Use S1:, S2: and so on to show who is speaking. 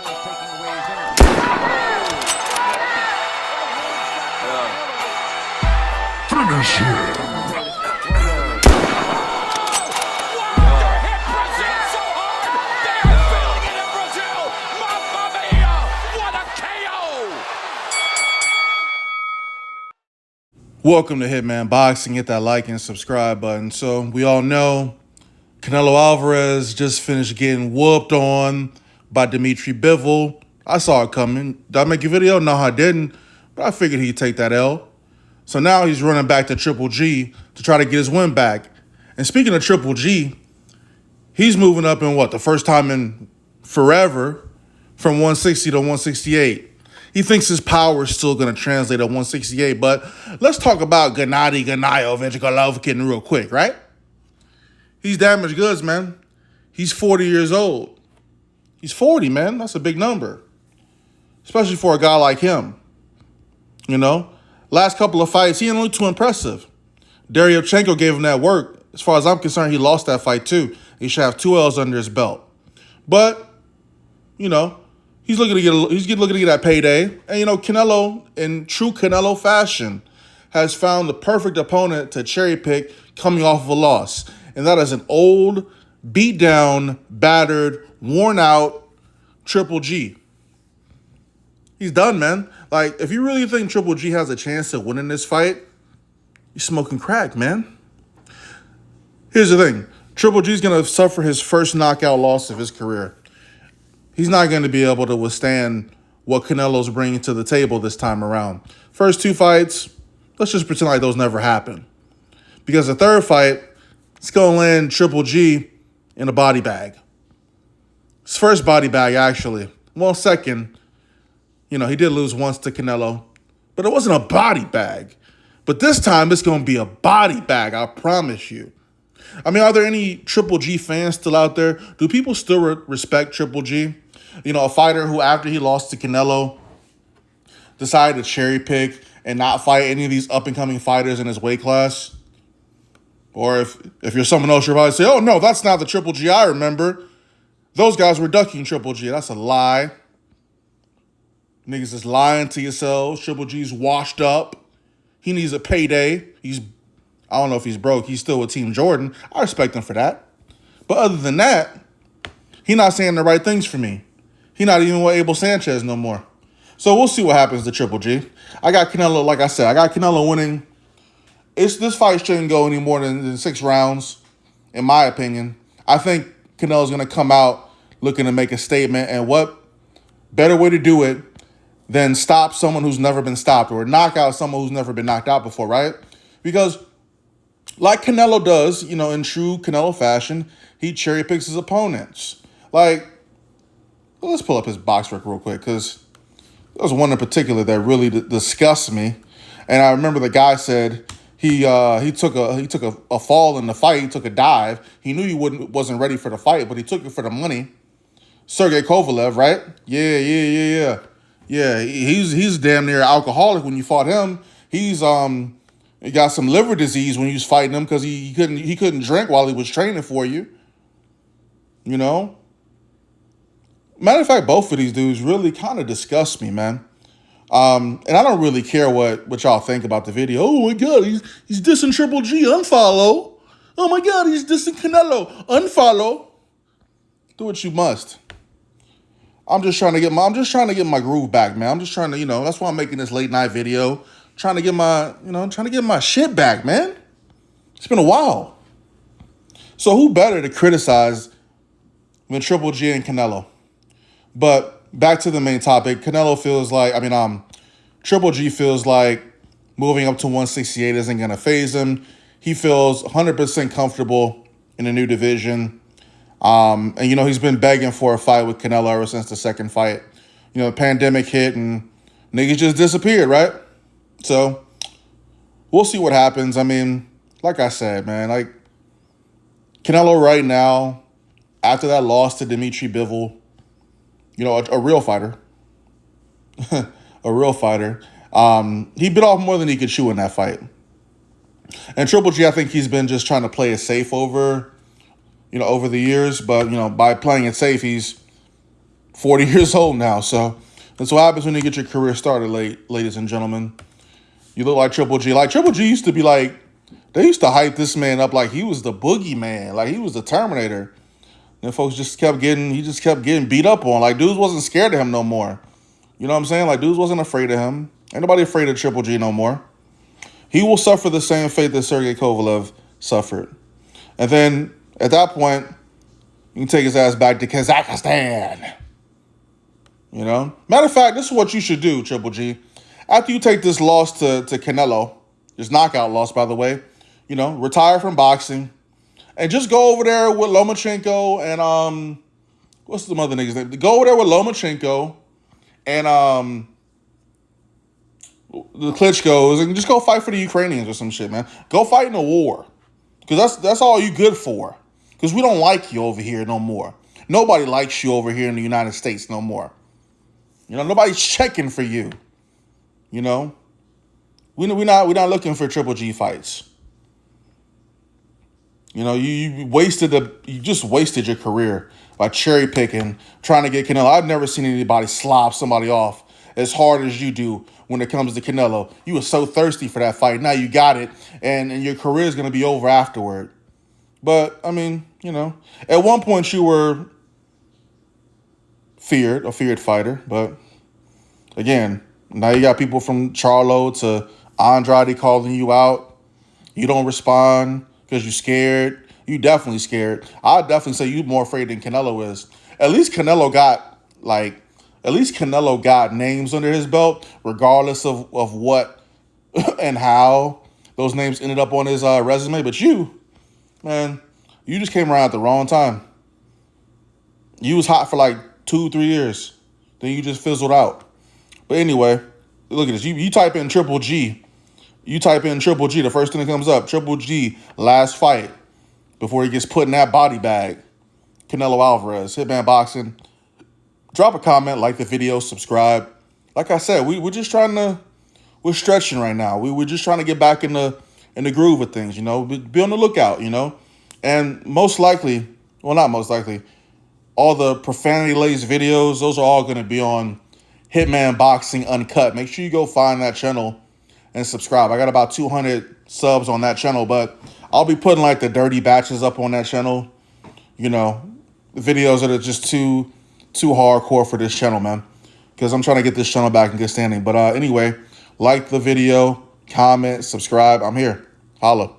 S1: Finish him.
S2: Welcome to Hitman Boxing. Hit that like and subscribe button. So we all know Canelo Alvarez just finished getting whooped on by Dimitri Bivol. I saw it coming. Did I make a video? No, I didn't. But I figured he'd take that L. So now he's running back to Triple G to try to get his win back. And speaking of Triple G, he's moving up in the first time in forever from 160 to 168. He thinks his power is still going to translate at 168, but let's talk about Gennady Golovkin real quick, right? He's damaged goods, man. He's 40 years old. He's 40, man. That's a big number, especially for a guy like him. You know, last couple of fights, he didn't look too impressive. Deryevchenko gave him that work. As far as I'm concerned, he lost that fight too. He should have 2 L's under his belt. But, you know, he's looking to get that payday. And, you know, Canelo, in true Canelo fashion, has found the perfect opponent to cherry pick coming off of a loss. And that is an old, beat down, battered, worn out Triple G. He's done, man. Like, if you really think Triple G has a chance to win in this fight, you're smoking crack, man. Here's the thing. Triple G's going to suffer his first knockout loss of his career. He's not going to be able to withstand what Canelo's bringing to the table this time around. First 2 fights, let's just pretend like those never happened. Because the third fight, it's going to land Triple G in a body bag. His first body bag, actually. Well, second, you know, he did lose once to Canelo, but it wasn't a body bag. But this time, it's going to be a body bag, I promise you. I mean, are there any Triple G fans still out there? Do people still respect Triple G? You know, a fighter who, after he lost to Canelo, decided to cherry pick and not fight any of these up-and-coming fighters in his weight class? Or if you're someone else, you're probably say, oh, no, that's not the Triple G I remember. Those guys were ducking Triple G. That's a lie. Niggas is lying to yourselves. Triple G's washed up. He needs a payday. I don't know if he's broke. He's still with Team Jordan. I respect him for that. But other than that, he's not saying the right things for me. He's not even with Abel Sanchez no more. So we'll see what happens to Triple G. I got Canelo, like I said, I got Canelo winning. This fight shouldn't go any more than 6 rounds, in my opinion. I think Canelo's going to come out looking to make a statement. And what better way to do it than stop someone who's never been stopped or knock out someone who's never been knocked out before, right? Because like Canelo does, you know, in true Canelo fashion, he cherry picks his opponents. Like, let's pull up his box record real quick, because there was one in particular that really disgusts me. And I remember the guy said he took a fall in the fight. He took a dive. He knew he wasn't ready for the fight, but he took it for the money. Sergey Kovalev, right? Yeah. He's damn near alcoholic when you fought him. He got some liver disease when you was fighting him because he couldn't drink while he was training for you. You know? Matter of fact, both of these dudes really kind of disgust me, man. And I don't really care what y'all think about the video. Oh my God, he's dissing Triple G. Unfollow. Oh my God, he's dissing Canelo. Unfollow. Do what you must. I'm just trying to get my groove back, man. I'm just trying to, you know, that's why I'm making this late night video. Trying to get my shit back, man. It's been a while. So who better to criticize than Triple G and Canelo? But back to the main topic. Canelo feels like, Triple G feels like moving up to 168 isn't going to faze him. He feels 100% comfortable in a new division. And, you know, he's been begging for a fight with Canelo ever since the second fight. You know, the pandemic hit and niggas just disappeared, right? So we'll see what happens. I mean, like I said, man, like Canelo right now, after that loss to Dimitri Bivol, you know, a real fighter, a real fighter, he bit off more than he could chew in that fight. And Triple G, I think he's been just trying to play it safe over the years. But, you know, by playing it safe, he's 40 years old now. So that's what happens when you get your career started late, ladies and gentlemen. You look like Triple G. Like Triple G used to be like, they used to hype this man up like he was the boogeyman, like he was the Terminator. And folks he just kept getting beat up on. Like dudes wasn't scared of him no more. You know what I'm saying? Like dudes wasn't afraid of him. Ain't nobody afraid of Triple G no more. He will suffer the same fate that Sergey Kovalev suffered. And then at that point, you can take his ass back to Kazakhstan. You know? Matter of fact, this is what you should do, Triple G. After you take this loss to Canelo, this knockout loss, by the way, you know, retire from boxing and just go over there with Lomachenko and, what's the mother nigga's name? Go over there with Lomachenko and, the Klitschko's and just go fight for the Ukrainians or some shit, man. Go fight in a war. Because that's all you good for. Because we don't like you over here no more. Nobody likes you over here in the United States no more. You know, nobody's checking for you. You know? We're not looking for Triple G fights. You know, you just wasted your career by cherry picking, trying to get Canelo. I've never seen anybody slop somebody off as hard as you do when it comes to Canelo. You were so thirsty for that fight. Now you got it, and your career is going to be over afterward. But, I mean, you know, at one point you were a feared fighter. But, again, now you got people from Charlo to Andrade calling you out. You don't respond because you're scared. You definitely scared. I'd definitely say you're more afraid than Canelo is. At least Canelo got names under his belt, regardless of what and how those names ended up on his resume. But you, man, you just came around at the wrong time. You was hot for like 2-3 years. Then you just fizzled out. But anyway, look at this. You type in Triple G. You type in Triple G, the first thing that comes up, Triple G, last fight before he gets put in that body bag. Canelo Alvarez, Hitman Boxing. Drop a comment, like the video, subscribe. Like I said, we're just we're stretching right now. We're just trying to get back in the groove of things, you know. Be on the lookout, you know. And most likely, well, not most likely, all the profanity-laced videos, those are all going to be on Hitman Boxing Uncut. Make sure you go find that channel and subscribe. I got about 200 subs on that channel, but I'll be putting like the dirty batches up on that channel. You know, videos that are just too hardcore for this channel, man. Because I'm trying to get this channel back in good standing. But anyway, like the video, comment, subscribe. I'm here. Holla.